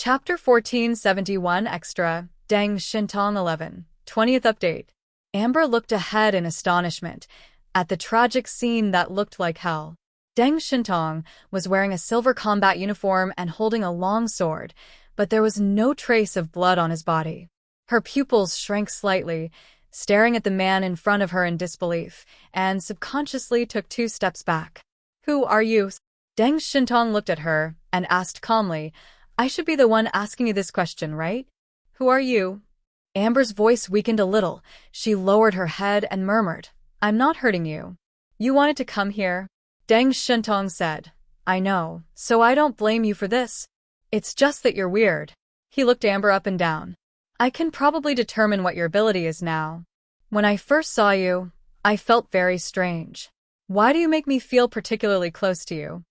Chapter 1471 Extra, Deng Shintong 11, 20th update. Amber looked ahead in astonishment at the tragic scene that looked like hell. Deng Shintong was wearing a silver combat uniform and holding a long sword, but there was no trace of blood on his body. Her pupils shrank slightly, staring at the man in front of her in disbelief, and subconsciously took 2 steps back. "Who are you?" Deng Shintong looked at her and asked calmly, "I should be the one asking you this question, right? Who are you?" Amber's voice weakened a little. She lowered her head and murmured, "I'm not hurting you. You wanted to come here?" Deng Shintong said, "I know, so I don't blame you for this. It's just that you're weird." He looked Amber up and down. "I can probably determine what your ability is now. When I first saw you, I felt very strange. Why do you make me feel particularly close to you?"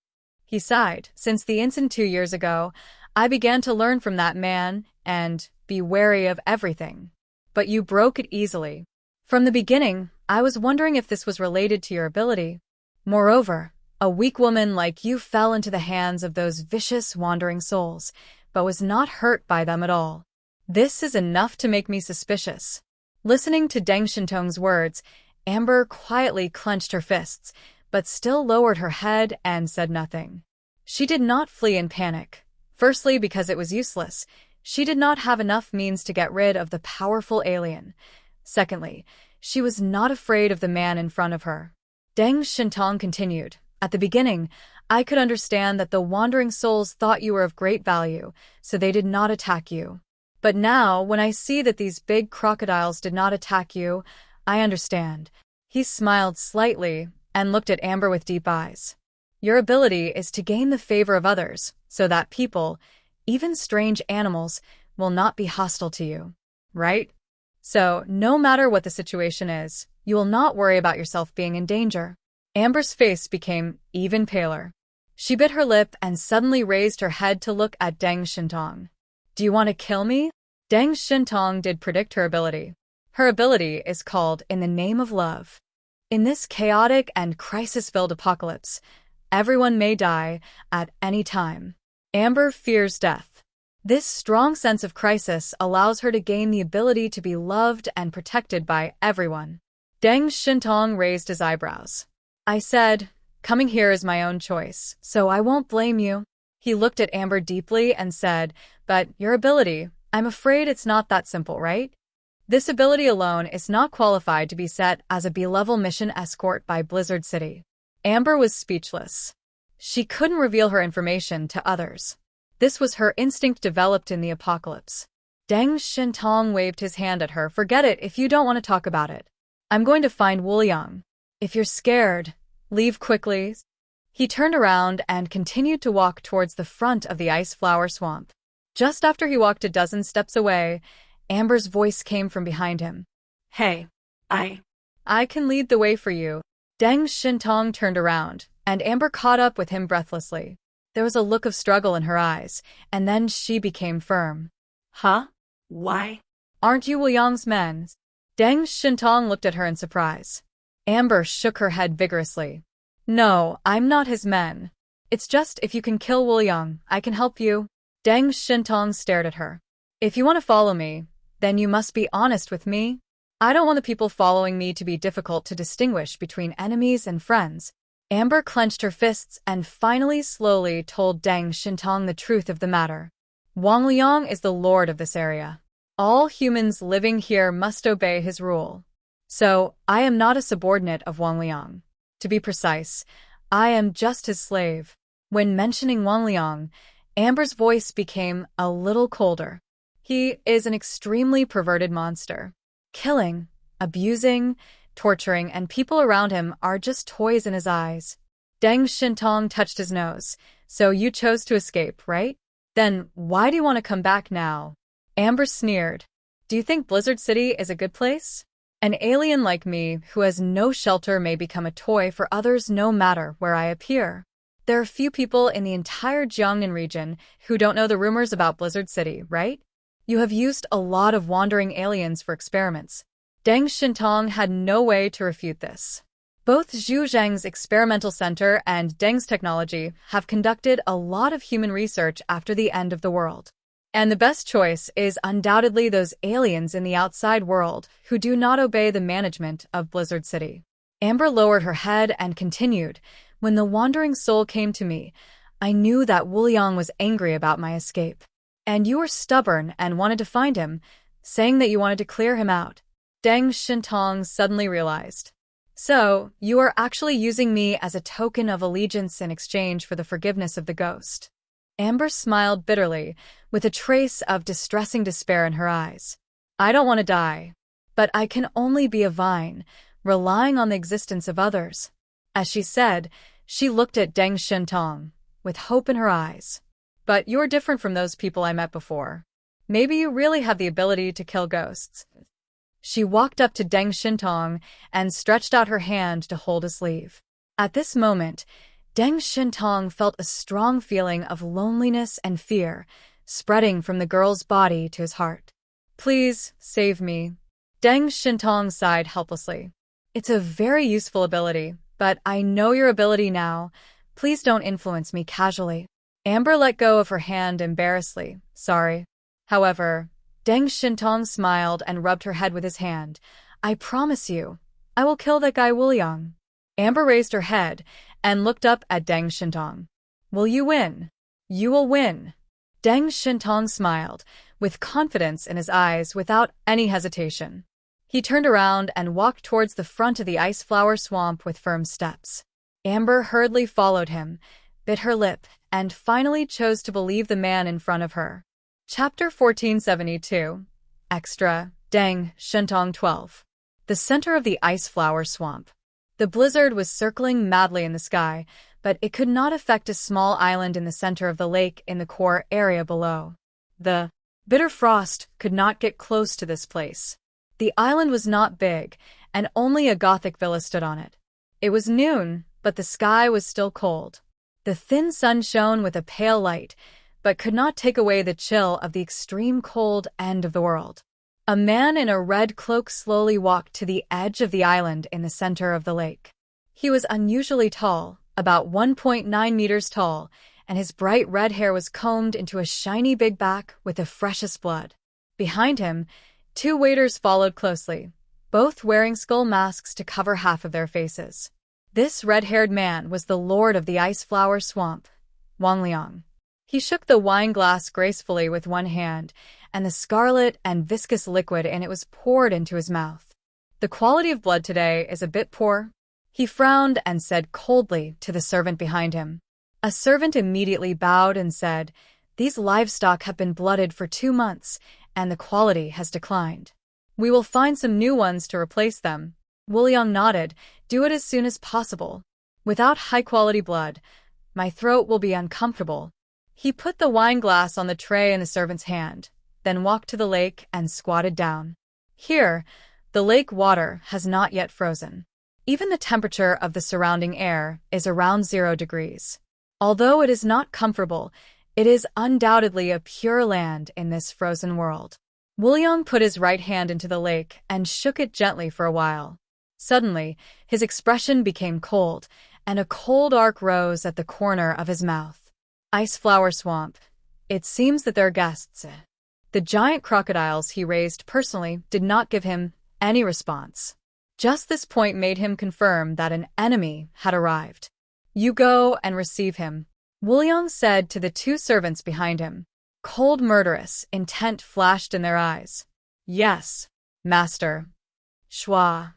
He sighed. "Since the incident 2 years ago, I began to learn from that man and be wary of everything. But you broke it easily. From the beginning, I was wondering if this was related to your ability. Moreover, a weak woman like you fell into the hands of those vicious wandering souls, but was not hurt by them at all. This is enough to make me suspicious." Listening to Deng Shintong's words, Amber quietly clenched her fists, but still lowered her head and said nothing. She did not flee in panic. Firstly, because it was useless. She did not have enough means to get rid of the powerful alien. Secondly, she was not afraid of the man in front of her. Deng Shintong continued, "At the beginning, I could understand that the wandering souls thought you were of great value, so they did not attack you. But now, when I see that these big crocodiles did not attack you, I understand." He smiled slightly and looked at Amber with deep eyes. "Your ability is to gain the favor of others, so that people, even strange animals, will not be hostile to you. Right? So, no matter what the situation is, you will not worry about yourself being in danger." Amber's face became even paler. She bit her lip and suddenly raised her head to look at Deng Shintong. "Do you want to kill me?" Deng Shintong did predict her ability. Her ability is called In the Name of Love. In this chaotic and crisis-filled apocalypse, everyone may die at any time. Amber fears death. This strong sense of crisis allows her to gain the ability to be loved and protected by everyone. Deng Shintong raised his eyebrows. "I said, coming here is my own choice, so I won't blame you." He looked at Amber deeply and said, "But your ability, I'm afraid it's not that simple, right? This ability alone is not qualified to be set as a B-level mission escort by Blizzard City." Amber was speechless. She couldn't reveal her information to others. This was her instinct developed in the apocalypse. Deng Shintong waved his hand at her. "Forget it if you don't want to talk about it. I'm going to find Wang Leong. If you're scared, leave quickly." He turned around and continued to walk towards the front of the ice flower swamp. Just after he walked a dozen steps away, Amber's voice came from behind him. "Hey, I can lead the way for you." Deng Shintong turned around, and Amber caught up with him breathlessly. There was a look of struggle in her eyes, and then she became firm. "Huh? Why? Aren't you Wuyong's men?" Deng Shintong looked at her in surprise. Amber shook her head vigorously. "No, I'm not his men. It's just if you can kill Wuyong, I can help you." Deng Shintong stared at her. "If you want to follow me, then you must be honest with me. I don't want the people following me to be difficult to distinguish between enemies and friends." Amber clenched her fists and finally slowly told Deng Shintong the truth of the matter. "Wang Leong is the lord of this area. All humans living here must obey his rule. So, I am not a subordinate of Wang Leong. To be precise, I am just his slave." When mentioning Wang Leong, Amber's voice became a little colder. "He is an extremely perverted monster. Killing, abusing, torturing, and people around him are just toys in his eyes." Deng Shintong touched his nose. "So you chose to escape, right? Then why do you want to come back now?" Amber sneered. "Do you think Blizzard City is a good place? An alien like me who has no shelter may become a toy for others no matter where I appear. There are few people in the entire Jiangnan region who don't know the rumors about Blizzard City, right? You have used a lot of wandering aliens for experiments." Deng Shintong had no way to refute this. Both Zhu Zheng's experimental center and Deng's technology have conducted a lot of human research after the end of the world. And the best choice is undoubtedly those aliens in the outside world who do not obey the management of Blizzard City. Amber lowered her head and continued, "When the wandering soul came to me, I knew that Wu Liang was angry about my escape. And you were stubborn and wanted to find him, saying that you wanted to clear him out." Deng Shintong suddenly realized. "So, you are actually using me as a token of allegiance in exchange for the forgiveness of the ghost." Amber smiled bitterly, with a trace of distressing despair in her eyes. "I don't want to die. But I can only be a vine, relying on the existence of others." As she said, she looked at Deng Shintong, with hope in her eyes. "But you're different from those people I met before. Maybe you really have the ability to kill ghosts." She walked up to Deng Shintong and stretched out her hand to hold his sleeve. At this moment, Deng Shintong felt a strong feeling of loneliness and fear spreading from the girl's body to his heart. "Please, save me." Deng Shintong sighed helplessly. "It's a very useful ability, but I know your ability now. Please don't influence me casually." Amber let go of her hand embarrassedly. "Sorry." However, Deng Shintong smiled and rubbed her head with his hand. "I promise you, I will kill that guy Wu Liang." Amber raised her head and looked up at Deng Shintong. "Will you win?" "You will win." Deng Shintong smiled, with confidence in his eyes without any hesitation. He turned around and walked towards the front of the ice flower swamp with firm steps. Amber hurriedly followed him, bit her lip, and finally chose to believe the man in front of her. Chapter 1472. Extra. Deng Shintong 12. The center of the ice flower swamp. The blizzard was circling madly in the sky, but it could not affect a small island in the center of the lake in the core area below. The bitter frost could not get close to this place. The island was not big, and only a Gothic villa stood on it. It was noon, but the sky was still cold. The thin sun shone with a pale light, but could not take away the chill of the extreme cold end of the world. A man in a red cloak slowly walked to the edge of the island in the center of the lake. He was unusually tall, about 1.9 meters tall, and his bright red hair was combed into a shiny big back with the freshest blood. Behind him, two waiters followed closely, both wearing skull masks to cover half of their faces. This red-haired man was the lord of the ice flower swamp, Wang Leong. He shook the wine glass gracefully with one hand, and the scarlet and viscous liquid in it was poured into his mouth. "The quality of blood today is a bit poor," he frowned and said coldly to the servant behind him. A servant immediately bowed and said, "These livestock have been blooded for 2 months, and the quality has declined. We will find some new ones to replace them." Wu Liang nodded. "Do it as soon as possible. Without high-quality blood, my throat will be uncomfortable." He put the wine glass on the tray in the servant's hand, then walked to the lake and squatted down. Here, the lake water has not yet frozen. Even the temperature of the surrounding air is around 0 degrees. Although it is not comfortable, it is undoubtedly a pure land in this frozen world. Wu Liang put his right hand into the lake and shook it gently for a while. Suddenly, his expression became cold, and a cold arc rose at the corner of his mouth. Ice flower swamp. It seems that there are guests. The giant crocodiles he raised personally did not give him any response. Just this point made him confirm that an enemy had arrived. "You go and receive him," Wu Liang said to the two servants behind him. Cold, murderous intent flashed in their eyes. "Yes, master." Shwa.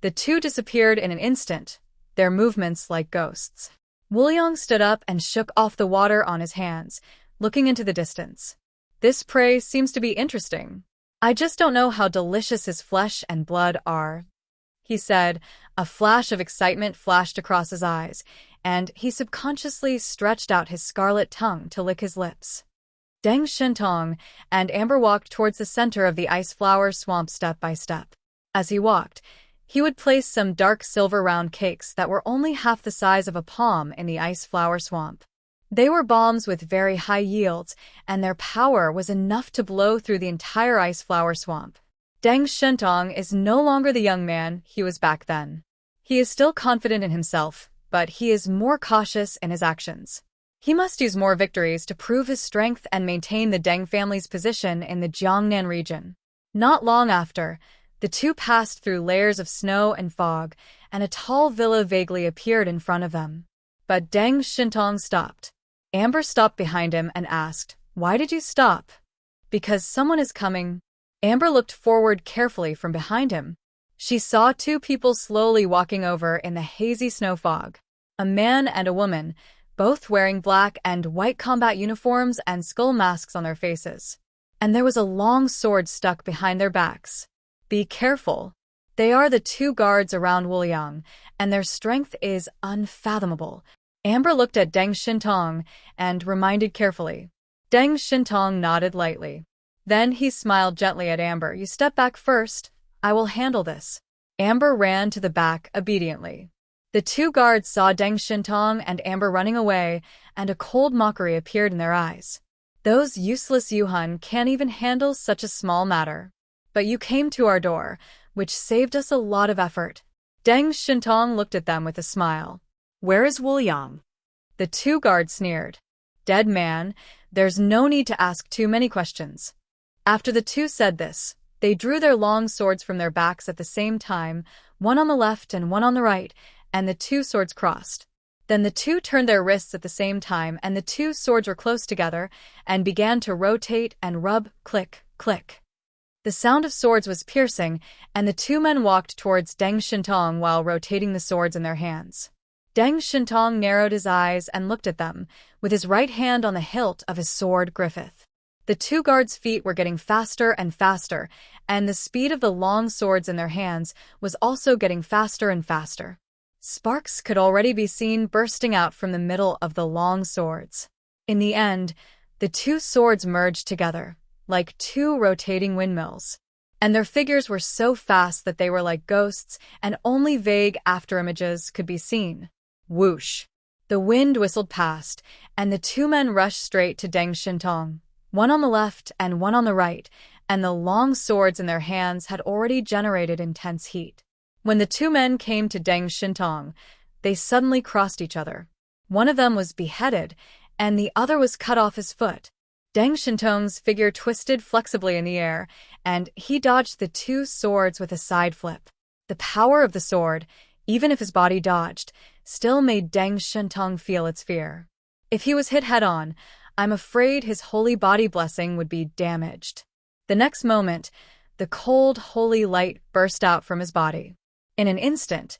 The two disappeared in an instant, their movements like ghosts. Wu Liang stood up and shook off the water on his hands, looking into the distance. "This prey seems to be interesting. I just don't know how delicious his flesh and blood are," he said. A flash of excitement flashed across his eyes, and he subconsciously stretched out his scarlet tongue to lick his lips. Deng Shintong and Amber walked towards the center of the ice flower swamp step by step. As he walked, he would place some dark silver round cakes that were only half the size of a palm in the ice flower swamp. They were bombs with very high yields, and their power was enough to blow through the entire ice flower swamp. Deng Shintong is no longer the young man he was back then. He is still confident in himself, but he is more cautious in his actions. He must use more victories to prove his strength and maintain the Deng family's position in the Jiangnan region. Not long after, the two passed through layers of snow and fog, and a tall villa vaguely appeared in front of them. But Deng Shintong stopped. Amber stopped behind him and asked, "Why did you stop?" "Because someone is coming." Amber looked forward carefully from behind him. She saw two people slowly walking over in the hazy snow fog. A man and a woman, both wearing black and white combat uniforms and skull masks on their faces. And there was a long sword stuck behind their backs. "Be careful. They are the two guards around Wuliang, and their strength is unfathomable." Amber looked at Deng Shintong and reminded carefully. Deng Shintong nodded lightly. Then he smiled gently at Amber. "You step back first. I will handle this." Amber ran to the back obediently. The two guards saw Deng Shintong and Amber running away, and a cold mockery appeared in their eyes. "Those useless Yuhun can't even handle such a small matter. But you came to our door, which saved us a lot of effort." Deng Shintong looked at them with a smile. "Where is Wuliang?" The two guards sneered. "Dead man, there's no need to ask too many questions." After the two said this, they drew their long swords from their backs at the same time, one on the left and one on the right, and the two swords crossed. Then the two turned their wrists at the same time, and the two swords were close together and began to rotate and rub, click, click. The sound of swords was piercing, and the two men walked towards Deng Shintong while rotating the swords in their hands. Deng Shintong narrowed his eyes and looked at them, with his right hand on the hilt of his sword Griffith. The two guards' feet were getting faster and faster, and the speed of the long swords in their hands was also getting faster and faster. Sparks could already be seen bursting out from the middle of the long swords. In the end, the two swords merged together, like two rotating windmills. And their figures were so fast that they were like ghosts, and only vague afterimages could be seen. Whoosh! The wind whistled past, and the two men rushed straight to Deng Shintong, one on the left and one on the right, and the long swords in their hands had already generated intense heat. When the two men came to Deng Shintong, they suddenly crossed each other. One of them was beheaded, and the other was cut off his foot. Deng Shintong's figure twisted flexibly in the air, and he dodged the two swords with a side flip. The power of the sword, even if his body dodged, still made Deng Shintong feel its fear. If he was hit head-on, I'm afraid his holy body blessing would be damaged. The next moment, the cold, holy light burst out from his body. In an instant,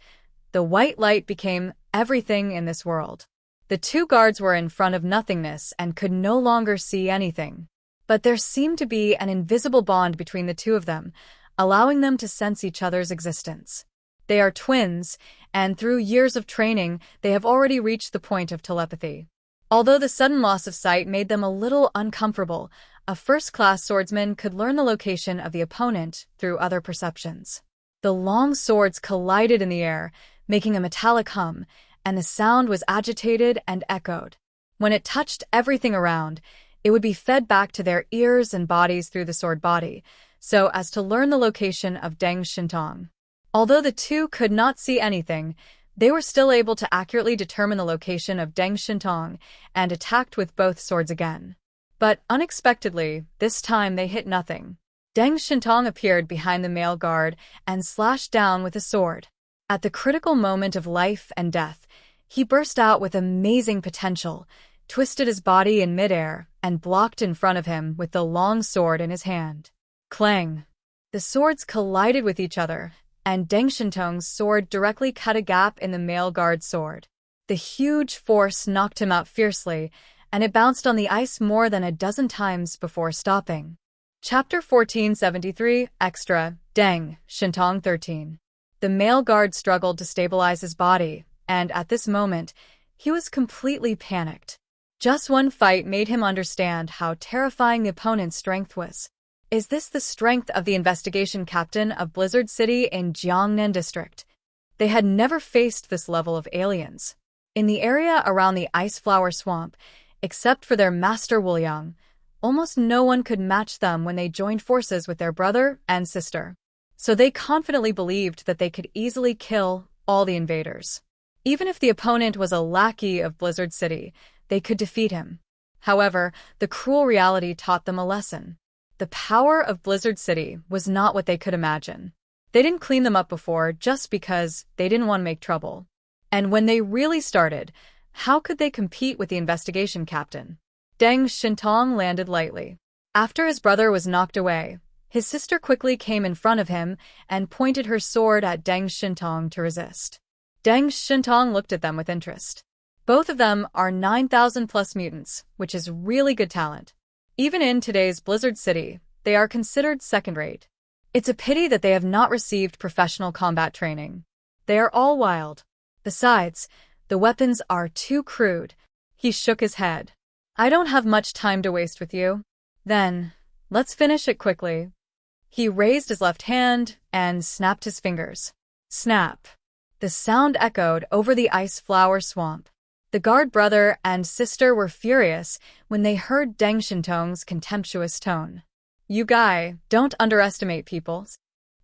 the white light became everything in this world. The two guards were in front of nothingness and could no longer see anything. But there seemed to be an invisible bond between the two of them, allowing them to sense each other's existence. They are twins, and through years of training, they have already reached the point of telepathy. Although the sudden loss of sight made them a little uncomfortable, a first-class swordsman could learn the location of the opponent through other perceptions. The long swords collided in the air, making a metallic hum, and the sound was agitated and echoed. When it touched everything around, it would be fed back to their ears and bodies through the sword body, so as to learn the location of Deng Shintong. Although the two could not see anything, they were still able to accurately determine the location of Deng Shintong and attacked with both swords again. But unexpectedly, this time they hit nothing. Deng Shintong appeared behind the male guard and slashed down with a sword. At the critical moment of life and death, he burst out with amazing potential, twisted his body in midair, and blocked in front of him with the long sword in his hand. Clang! The swords collided with each other, and Deng Shintong's sword directly cut a gap in the male guard's sword. The huge force knocked him out fiercely, and it bounced on the ice more than a dozen times before stopping. Chapter 1473, Extra, Deng Shintong 13. The male guard struggled to stabilize his body, and at this moment, he was completely panicked. Just one fight made him understand how terrifying the opponent's strength was. Is this the strength of the investigation captain of Blizzard City in Jiangnan District? They had never faced this level of aliens. In the area around the Ice Flower Swamp, except for their master Wuliang, almost no one could match them when they joined forces with their brother and sister. So they confidently believed that they could easily kill all the invaders. Even if the opponent was a lackey of Blizzard City, they could defeat him. However, the cruel reality taught them a lesson. The power of Blizzard City was not what they could imagine. They didn't clean them up before just because they didn't want to make trouble. And when they really started, how could they compete with the investigation captain? Deng Shintong landed lightly. After his brother was knocked away, his sister quickly came in front of him and pointed her sword at Deng Shintong to resist. Deng Shintong looked at them with interest. Both of them are 9,000 plus mutants, which is really good talent. Even in today's Blizzard City, they are considered second-rate. It's a pity that they have not received professional combat training. They are all wild. Besides, the weapons are too crude. He shook his head. I don't have much time to waste with you. Then, let's finish it quickly. He raised his left hand and snapped his fingers. Snap. The sound echoed over the ice flower swamp. The guard brother and sister were furious when they heard Deng Shintong's contemptuous tone. You guy, don't underestimate people.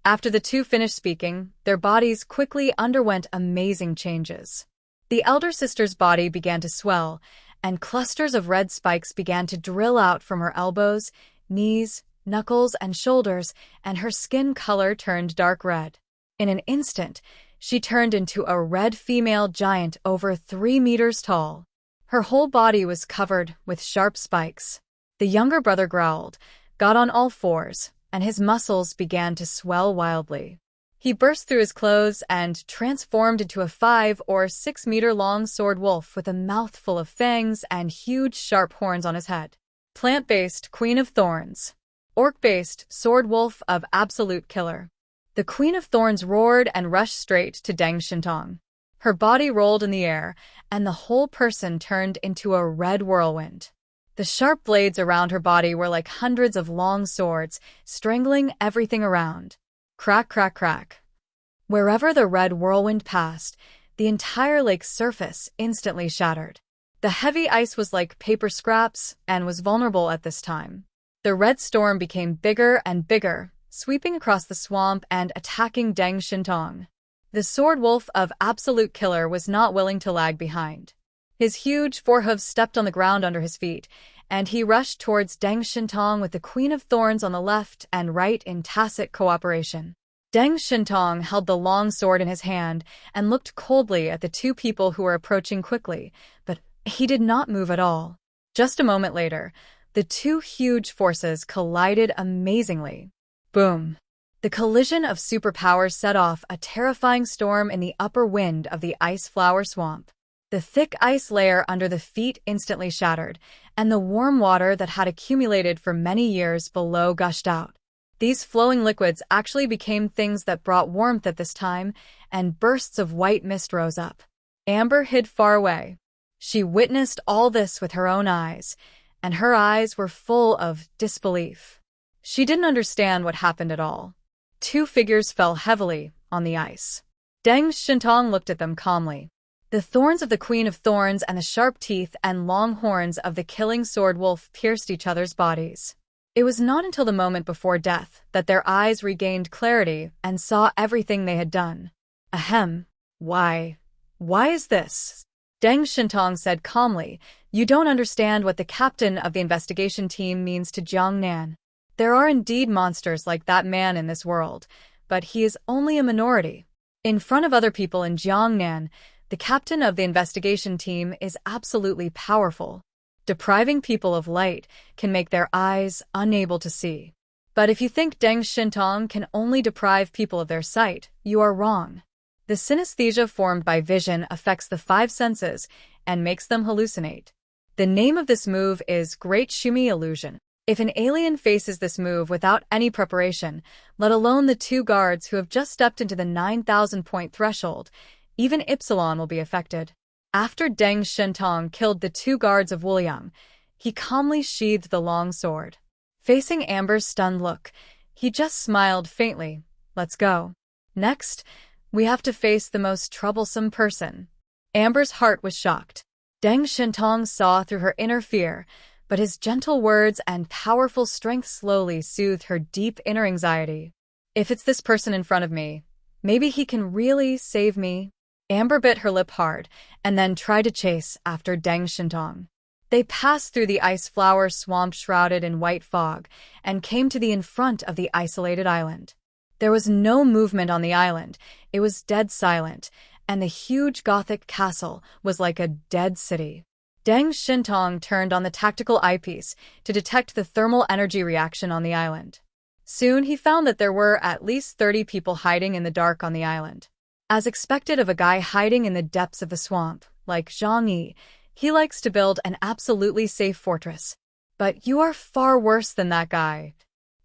After the two finished speaking, their bodies quickly underwent amazing changes. The elder sister's body began to swell, and clusters of red spikes began to drill out from her elbows, knees, knuckles, and shoulders, and her skin color turned dark red. In an instant, she turned into a red female giant over 3 meters tall. Her whole body was covered with sharp spikes. The younger brother growled, got on all fours, and his muscles began to swell wildly. He burst through his clothes and transformed into a 5 or 6 meter long sword wolf with a mouthful of fangs and huge sharp horns on his head. Plant-based Queen of Thorns. Orc-based sword wolf of absolute killer. The Queen of Thorns roared and rushed straight to Deng Shintong. Her body rolled in the air, and the whole person turned into a red whirlwind. The sharp blades around her body were like hundreds of long swords, strangling everything around. Crack, crack, crack. Wherever the red whirlwind passed, the entire lake's surface instantly shattered. The heavy ice was like paper scraps and was vulnerable at this time. The red storm became bigger and bigger, sweeping across the swamp and attacking Deng Shintong. The sword wolf of absolute killer was not willing to lag behind. His huge forehooves stepped on the ground under his feet, and he rushed towards Deng Shintong with the Queen of Thorns on the left and right in tacit cooperation. Deng Shintong held the long sword in his hand and looked coldly at the two people who were approaching quickly, but he did not move at all. Just a moment later, the two huge forces collided amazingly. Boom! The collision of superpowers set off a terrifying storm in the upper wind of the ice flower swamp. The thick ice layer under the feet instantly shattered, and the warm water that had accumulated for many years below gushed out. These flowing liquids actually became things that brought warmth at this time, and bursts of white mist rose up. Amber hid far away. She witnessed all this with her own eyes, and her eyes were full of disbelief. She didn't understand what happened at all. Two figures fell heavily on the ice. Deng Shintong looked at them calmly. The thorns of the Queen of Thorns and the sharp teeth and long horns of the killing sword wolf pierced each other's bodies. It was not until the moment before death that their eyes regained clarity and saw everything they had done. Ahem. Why is this? Deng Shintong said calmly, you don't understand what the captain of the investigation team means to Jiangnan. There are indeed monsters like that man in this world, but he is only a minority. In front of other people in Jiangnan, the captain of the investigation team is absolutely powerful. Depriving people of light can make their eyes unable to see. But if you think Deng Shintong can only deprive people of their sight, you are wrong. The synesthesia formed by vision affects the 5 senses and makes them hallucinate. The name of this move is Great Shumi Illusion. If an alien faces this move without any preparation, let alone the 2 guards who have just stepped into the 9,000-point threshold, even Ypsilon will be affected. After Deng Shintong killed the 2 guards of Wuliang, he calmly sheathed the long sword. Facing Amber's stunned look, he just smiled faintly. Let's go. Next, we have to face the most troublesome person. Amber's heart was shocked. Deng Shintong saw through her inner fear, but his gentle words and powerful strength slowly soothed her deep inner anxiety. If it's this person in front of me, maybe he can really save me. Amber bit her lip hard and then tried to chase after Deng Shintong. They passed through the ice flower swamp shrouded in white fog and came to the in front of the isolated island. There was no movement on the island. It was dead silent, and the huge Gothic castle was like a dead city. Deng Shintong turned on the tactical eyepiece to detect the thermal energy reaction on the island. Soon he found that there were at least 30 people hiding in the dark on the island. As expected of a guy hiding in the depths of the swamp, like Zhang Yi, he likes to build an absolutely safe fortress. But you are far worse than that guy.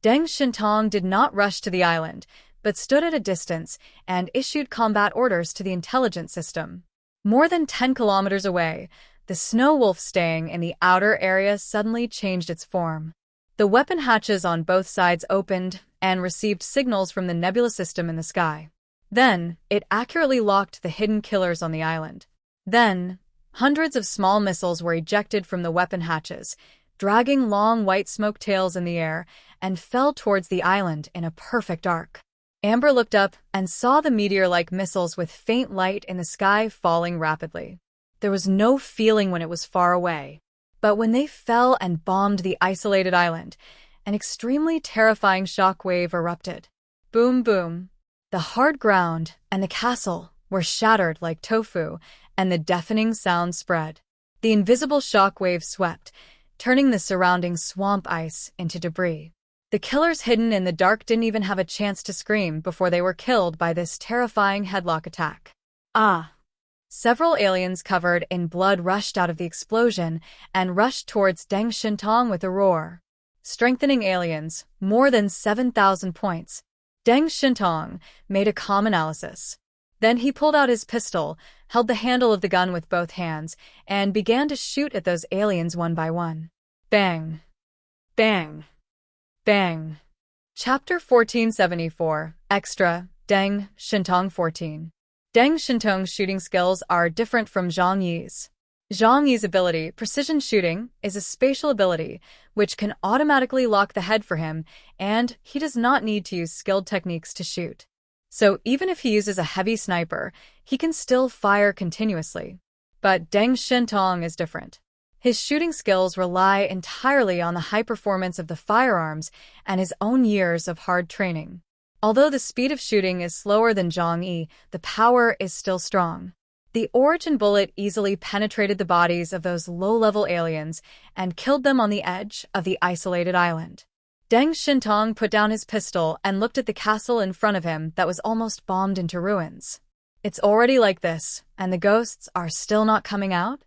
Deng Shintong did not rush to the island, but stood at a distance and issued combat orders to the intelligence system. More than 10 kilometers away, the snow wolf staying in the outer area suddenly changed its form. The weapon hatches on both sides opened and received signals from the nebula system in the sky. Then, it accurately locked the hidden killers on the island. Then, hundreds of small missiles were ejected from the weapon hatches, dragging long white smoke tails in the air, and fell towards the island in a perfect arc. Amber looked up and saw the meteor-like missiles with faint light in the sky falling rapidly. There was no feeling when it was far away. But when they fell and bombed the isolated island, an extremely terrifying shockwave erupted. Boom, boom. The hard ground and the castle were shattered like tofu, and the deafening sound spread. The invisible shockwave swept, turning the surrounding swamp ice into debris. The killers hidden in the dark didn't even have a chance to scream before they were killed by this terrifying headlock attack. Ah! Several aliens covered in blood rushed out of the explosion and rushed towards Deng Shintong with a roar. Strengthening aliens, more than 7,000 points. Deng Shintong made a calm analysis. Then he pulled out his pistol, held the handle of the gun with both hands, and began to shoot at those aliens one by one. Bang! Bang! Bang! Chapter 1474, Extra, Deng Shintong 14. Deng Shintong's shooting skills are different from Zhang Yi's. Zhang Yi's ability, precision shooting, is a spatial ability which can automatically lock the head for him, and he does not need to use skilled techniques to shoot. So even if he uses a heavy sniper, he can still fire continuously. But Deng Shintong is different. His shooting skills rely entirely on the high performance of the firearms and his own years of hard training. Although the speed of shooting is slower than Zhang Yi, the power is still strong. The origin bullet easily penetrated the bodies of those low-level aliens and killed them on the edge of the isolated island. Deng Shintong put down his pistol and looked at the castle in front of him that was almost bombed into ruins. It's already like this, and the ghosts are still not coming out?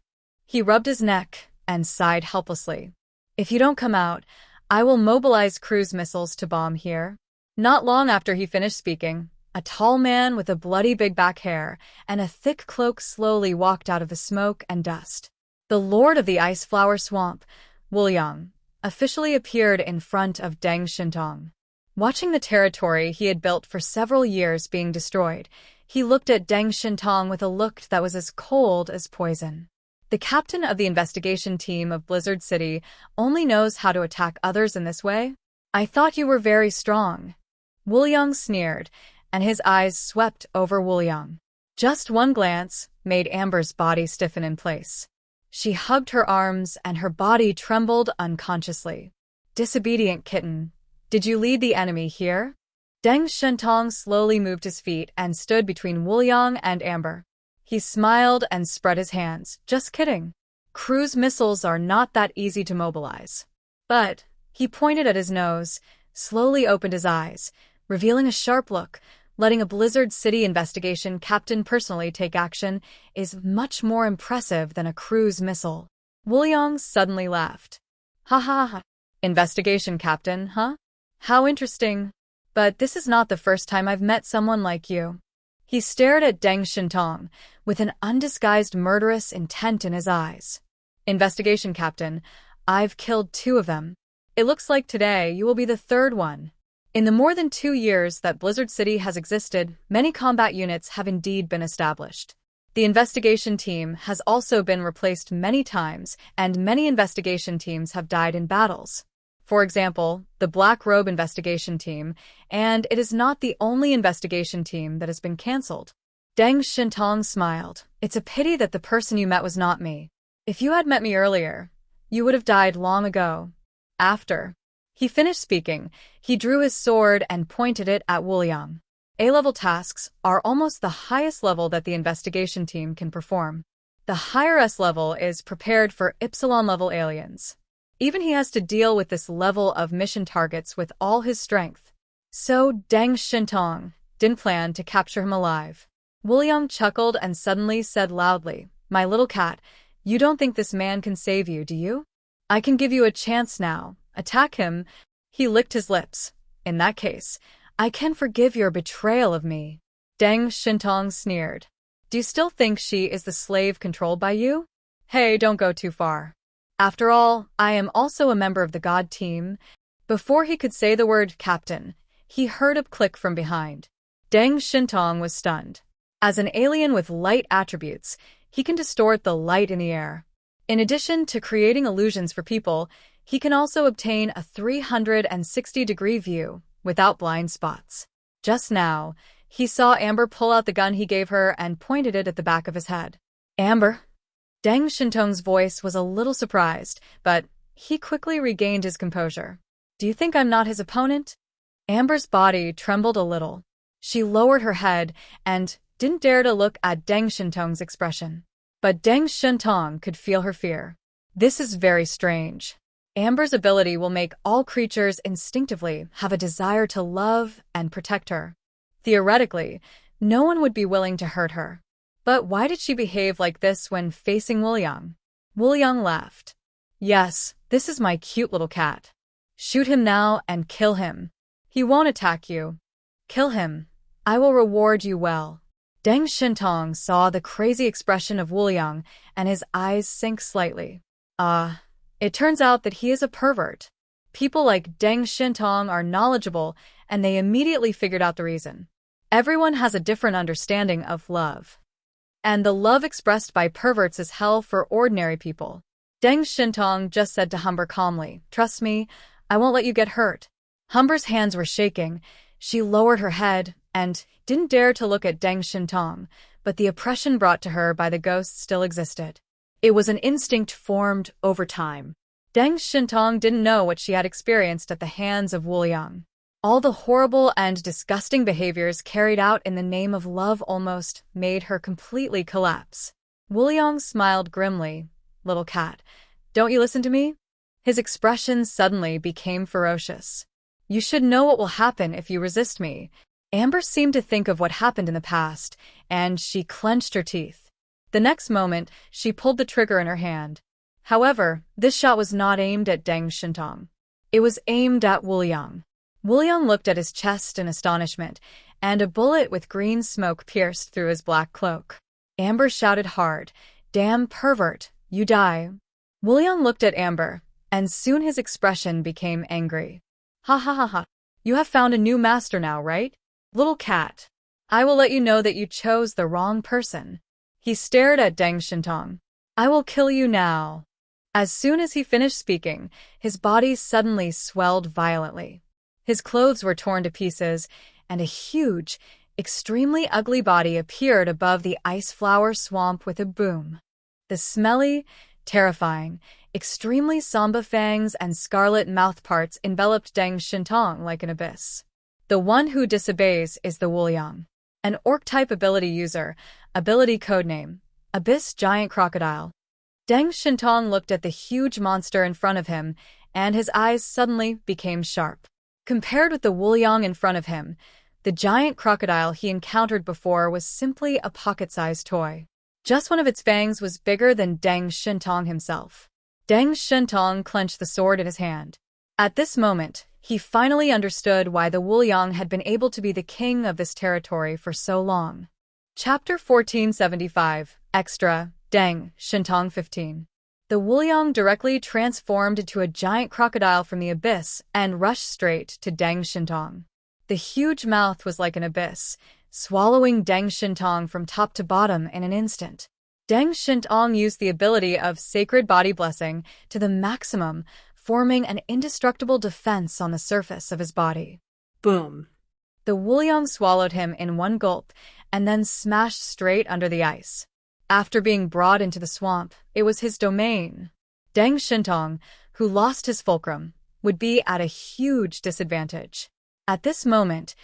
He rubbed his neck and sighed helplessly. If you don't come out, I will mobilize cruise missiles to bomb here. Not long after he finished speaking, a tall man with a bloody big back hair and a thick cloak slowly walked out of the smoke and dust. The lord of the ice flower swamp, Wang Leong, officially appeared in front of Deng Shintong. Watching the territory he had built for several years being destroyed, he looked at Deng Shintong with a look that was as cold as poison. The captain of the investigation team of Blizzard City only knows how to attack others in this way? I thought you were very strong. Wang Leong sneered, and his eyes swept over Wang Leong. Just one glance made Amber's body stiffen in place. She hugged her arms and her body trembled unconsciously. Disobedient kitten, did you lead the enemy here? Deng Shintong slowly moved his feet and stood between Wang Leong and Amber. He smiled and spread his hands. Just kidding. Cruise missiles are not that easy to mobilize. But, he pointed at his nose, slowly opened his eyes, revealing a sharp look. Letting a Blizzard City investigation captain personally take action is much more impressive than a cruise missile. Wang Leong suddenly laughed. Ha ha ha. Investigation captain, huh? How interesting. But this is not the first time I've met someone like you. He stared at Deng Shintong with an undisguised murderous intent in his eyes. Investigation captain, I've killed 2 of them. It looks like today you will be the 3rd one. In the more than 2 years that Blizzard City has existed, many combat units have indeed been established. The investigation team has also been replaced many times, and many investigation teams have died in battles. For example, the Black Robe investigation team, and it is not the only investigation team that has been cancelled. Deng Shintong smiled. It's a pity that the person you met was not me. If you had met me earlier, you would have died long ago. After he finished speaking, he drew his sword and pointed it at Wu Liang. A-level tasks are almost the highest level that the investigation team can perform. The higher S-level is prepared for Epsilon-level aliens. Even he has to deal with this level of mission targets with all his strength. So Deng Shintong didn't plan to capture him alive. Wu Liang chuckled and suddenly said loudly, "My little cat, you don't think this man can save you, do you? I can give you a chance now. Attack him." He licked his lips. "In that case, I can forgive your betrayal of me." Deng Shintong sneered. "Do you still think she is the slave controlled by you? Hey, don't go too far. After all, I am also a member of the God team." Before he could say the word captain, he heard a click from behind. Deng Shintong was stunned. As an alien with light attributes, he can distort the light in the air. In addition to creating illusions for people, he can also obtain a 360-degree view without blind spots. Just now, he saw Amber pull out the gun he gave her and pointed it at the back of his head. "Amber?" Deng Shintong's voice was a little surprised, but he quickly regained his composure. "Do you think I'm not his opponent?" Amber's body trembled a little. She lowered her head and didn't dare to look at Deng Shintong's expression. But Deng Shintong could feel her fear. This is very strange. Amber's ability will make all creatures instinctively have a desire to love and protect her. Theoretically, no one would be willing to hurt her. But why did she behave like this when facing Wu Liang? Wu Liang laughed. "Yes, this is my cute little cat. Shoot him now and kill him. He won't attack you. Kill him. I will reward you well." Deng Shintong saw the crazy expression of Wu Liang and his eyes sank slightly. It turns out that he is a pervert. People like Deng Shintong are knowledgeable, and they immediately figured out the reason. Everyone has a different understanding of love. And the love expressed by perverts is hell for ordinary people. Deng Shintong just said to Humber calmly, "Trust me, I won't let you get hurt." Humber's hands were shaking. She lowered her head and didn't dare to look at Deng Shintong, but the oppression brought to her by the ghost still existed. It was an instinct formed over time. Deng Shintong didn't know what she had experienced at the hands of Wu Liang. All the horrible and disgusting behaviors carried out in the name of love almost made her completely collapse. Wu Liang smiled grimly. "Little cat, don't you listen to me?" His expression suddenly became ferocious. "You should know what will happen if you resist me." Amber seemed to think of what happened in the past, and she clenched her teeth. The next moment, she pulled the trigger in her hand. However, this shot was not aimed at Deng Shintong. It was aimed at Wu Liang. Wu Liang looked at his chest in astonishment, and a bullet with green smoke pierced through his black cloak. Amber shouted hard, "Damn pervert, you die." Wu Liang looked at Amber, and soon his expression became angry. "Ha ha ha ha. You have found a new master now, right? Little cat. I will let you know that you chose the wrong person." He stared at Deng Shintong. "I will kill you now." As soon as he finished speaking, his body suddenly swelled violently. His clothes were torn to pieces, and a huge, extremely ugly body appeared above the ice flower swamp with a boom. The smelly, terrifying, extremely somber fangs and scarlet mouthparts enveloped Deng Shintong like an abyss. The one who disobeys is the Wu Liang, an orc-type ability user, ability codename, Abyss Giant Crocodile. Deng Shintong looked at the huge monster in front of him, and his eyes suddenly became sharp. Compared with the Wu Liang in front of him, the giant crocodile he encountered before was simply a pocket-sized toy. Just one of its fangs was bigger than Deng Shintong himself. Deng Shintong clenched the sword in his hand. At this moment, he finally understood why the Wu Liang had been able to be the king of this territory for so long. Chapter 1475, Extra, Deng Shintong 15. The Wu Liang directly transformed into a giant crocodile from the abyss and rushed straight to Deng Shintong. The huge mouth was like an abyss, swallowing Deng Shintong from top to bottom in an instant. Deng Shintong used the ability of Sacred Body Blessing to the maximum, forming an indestructible defense on the surface of his body. Boom! The Wu Liang swallowed him in one gulp and then smashed straight under the ice. After being brought into the swamp, it was his domain. Deng Shintong, who lost his fulcrum, would be at a huge disadvantage. At this moment,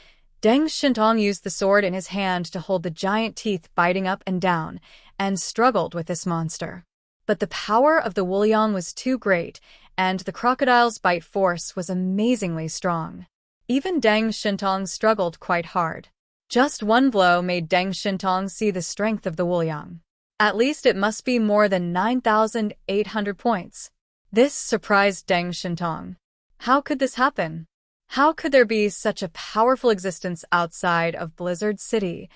Deng Shintong used the sword in his hand to hold the giant teeth biting up and down, and struggled with this monster. But the power of the Wuliang was too great, and the crocodile's bite force was amazingly strong. Even Deng Shintong struggled quite hard. Just one blow made Deng Shintong see the strength of the Wuliang. At least it must be more than 9,800 points. This surprised Deng Shintong. How could this happen? How could there be such a powerful existence outside of Blizzard City?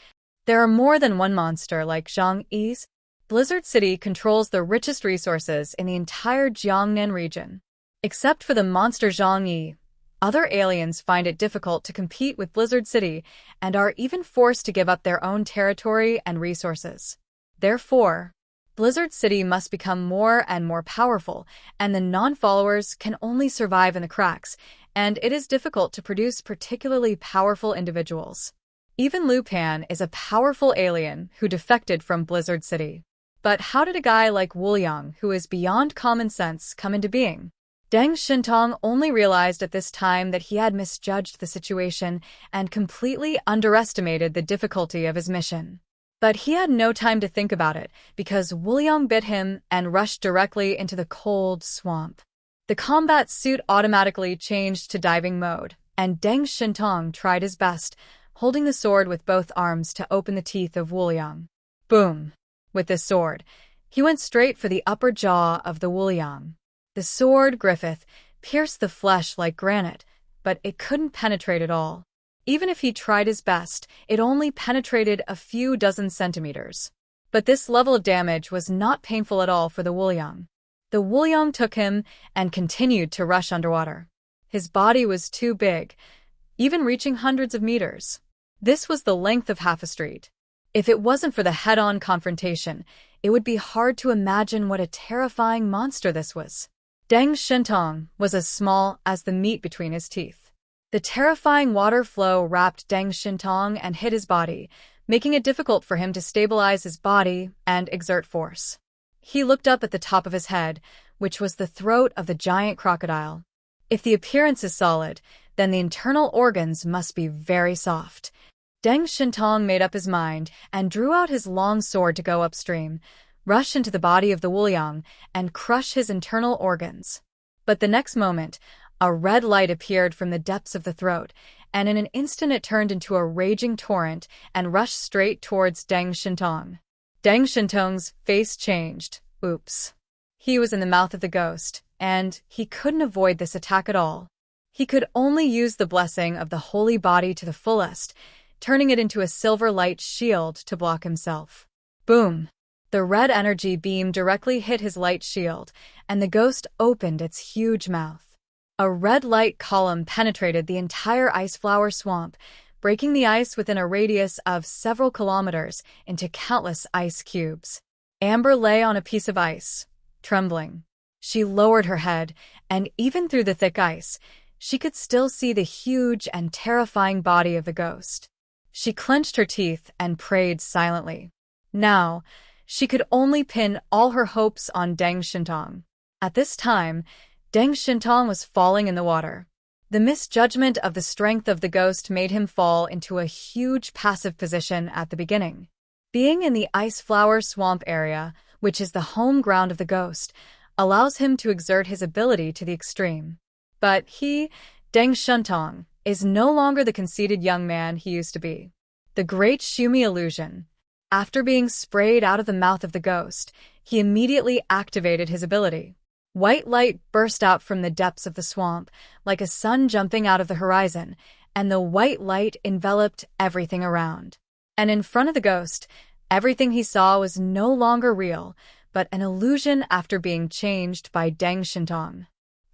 There are more than one monster like Zhang Yi's. Blizzard City controls the richest resources in the entire Jiangnan region. Except for the monster Zhang Yi, other aliens find it difficult to compete with Blizzard City and are even forced to give up their own territory and resources. Therefore, Blizzard City must become more and more powerful, and the non-followers can only survive in the cracks, and it is difficult to produce particularly powerful individuals. Even Lu Pan is a powerful alien who defected from Blizzard City. But how did a guy like Wuliang, who is beyond common sense, come into being? Deng Shintong only realized at this time that he had misjudged the situation and completely underestimated the difficulty of his mission. But he had no time to think about it, because Wuliang bit him and rushed directly into the cold swamp. The combat suit automatically changed to diving mode, and Deng Shintong tried his best, holding the sword with both arms to open the teeth of Wuliang. Boom! With this sword, he went straight for the upper jaw of the Wuliang. The sword, Griffith, pierced the flesh like granite, but it couldn't penetrate at all. Even if he tried his best, it only penetrated a few dozen centimeters. But this level of damage was not painful at all for the Wuliang. The Wuliang took him and continued to rush underwater. His body was too big, even reaching hundreds of meters. This was the length of half a street. If it wasn't for the head-on confrontation, it would be hard to imagine what a terrifying monster this was. Deng Shintong was as small as the meat between his teeth. The terrifying water flow wrapped Deng Shintong and hit his body, making it difficult for him to stabilize his body and exert force. He looked up at the top of his head, which was the throat of the giant crocodile. If the appearance is solid, then the internal organs must be very soft. Deng Shintong made up his mind and drew out his long sword to go upstream, rush into the body of the Wuliang, and crush his internal organs. But the next moment, a red light appeared from the depths of the throat, and in an instant it turned into a raging torrent and rushed straight towards Deng Shintong. Deng Shintong's face changed. Oops. He was in the mouth of the ghost, and he couldn't avoid this attack at all. He could only use the blessing of the holy body to the fullest, turning it into a silver light shield to block himself. Boom! The red energy beam directly hit his light shield, and the ghost opened its huge mouth. A red light column penetrated the entire iceflower swamp, breaking the ice within a radius of several kilometers into countless ice cubes. Amber lay on a piece of ice, trembling. She lowered her head, and even through the thick ice, she could still see the huge and terrifying body of the ghost. She clenched her teeth and prayed silently. Now, she could only pin all her hopes on Deng Shintong. At this time, Deng Shintong was falling in the water. The misjudgment of the strength of the ghost made him fall into a huge passive position at the beginning. Being in the iceflower swamp area, which is the home ground of the ghost, allows him to exert his ability to the extreme. But he, Deng Shintong, is no longer the conceited young man he used to be. The great Shumi illusion. After being sprayed out of the mouth of the ghost, he immediately activated his ability. White light burst out from the depths of the swamp, like a sun jumping out of the horizon, and the white light enveloped everything around. And in front of the ghost, everything he saw was no longer real, but an illusion after being changed by Deng Shintong.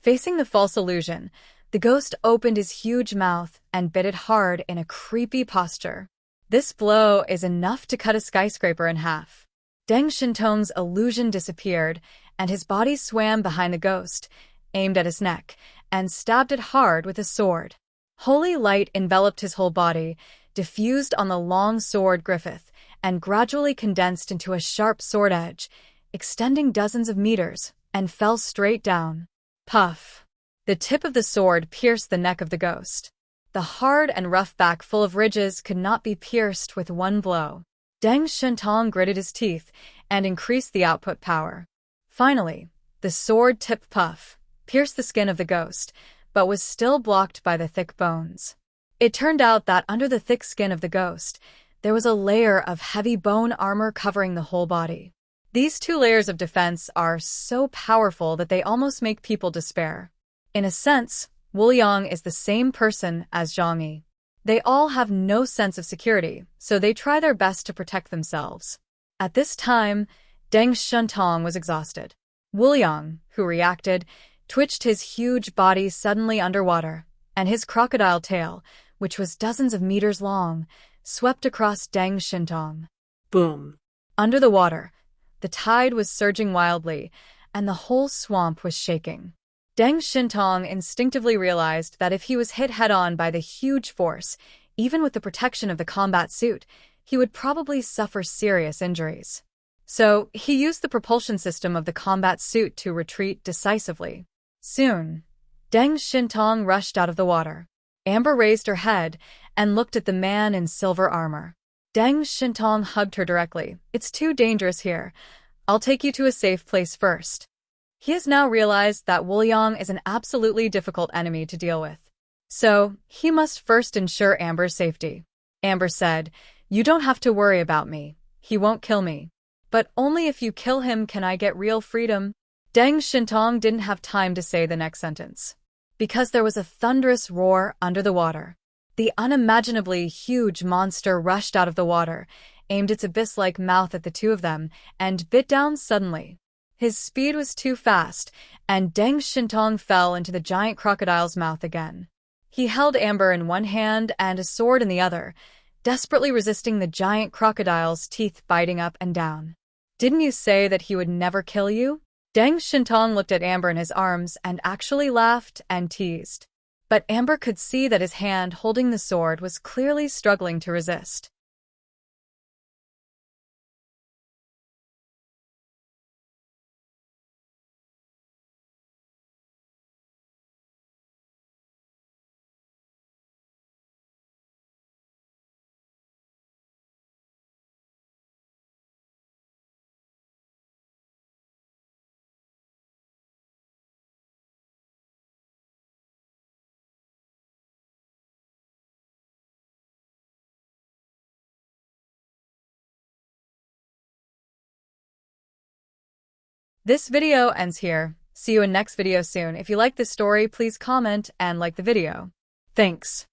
Facing the false illusion, the ghost opened his huge mouth and bit it hard in a creepy posture. This blow is enough to cut a skyscraper in half. Deng Shintong's illusion disappeared, and his body swam behind the ghost, aimed at his neck, and stabbed it hard with his sword. Holy light enveloped his whole body, diffused on the long sword Griffith, and gradually condensed into a sharp sword edge, extending dozens of meters, and fell straight down. Puff! The tip of the sword pierced the neck of the ghost. The hard and rough back full of ridges could not be pierced with one blow. Deng Shentong gritted his teeth and increased the output power. Finally, the sword tip puff pierced the skin of the ghost, but was still blocked by the thick bones. It turned out that under the thick skin of the ghost, there was a layer of heavy bone armor covering the whole body. These two layers of defense are so powerful that they almost make people despair. In a sense, Wu Liang is the same person as Zhang Yi. They all have no sense of security, so they try their best to protect themselves. At this time, Deng Shentong was exhausted. Wu Liang, who reacted, twitched his huge body suddenly underwater, and his crocodile tail, which was dozens of meters long, swept across Deng Shentong. Boom. Under the water, the tide was surging wildly, and the whole swamp was shaking. Deng Shentong instinctively realized that if he was hit head-on by the huge force, even with the protection of the combat suit, he would probably suffer serious injuries. So, he used the propulsion system of the combat suit to retreat decisively. Soon, Deng Shentong rushed out of the water. Amber raised her head and looked at the man in silver armor. Deng Shentong hugged her directly. "It's too dangerous here. I'll take you to a safe place first." He has now realized that Wu Liang is an absolutely difficult enemy to deal with. So, he must first ensure Amber's safety. Amber said, "You don't have to worry about me. He won't kill me. But only if you kill him can I get real freedom." Deng Shentong didn't have time to say the next sentence, because there was a thunderous roar under the water. The unimaginably huge monster rushed out of the water, aimed its abyss-like mouth at the two of them, and bit down suddenly. His speed was too fast, and Deng Shentong fell into the giant crocodile's mouth again. He held Amber in one hand and a sword in the other, desperately resisting the giant crocodile's teeth biting up and down. "Didn't you say that he would never kill you?" Deng Shentong looked at Amber in his arms and actually laughed and teased. But Amber could see that his hand holding the sword was clearly struggling to resist. This video ends here. See you in next video soon. If you like this story, please comment and like the video. Thanks.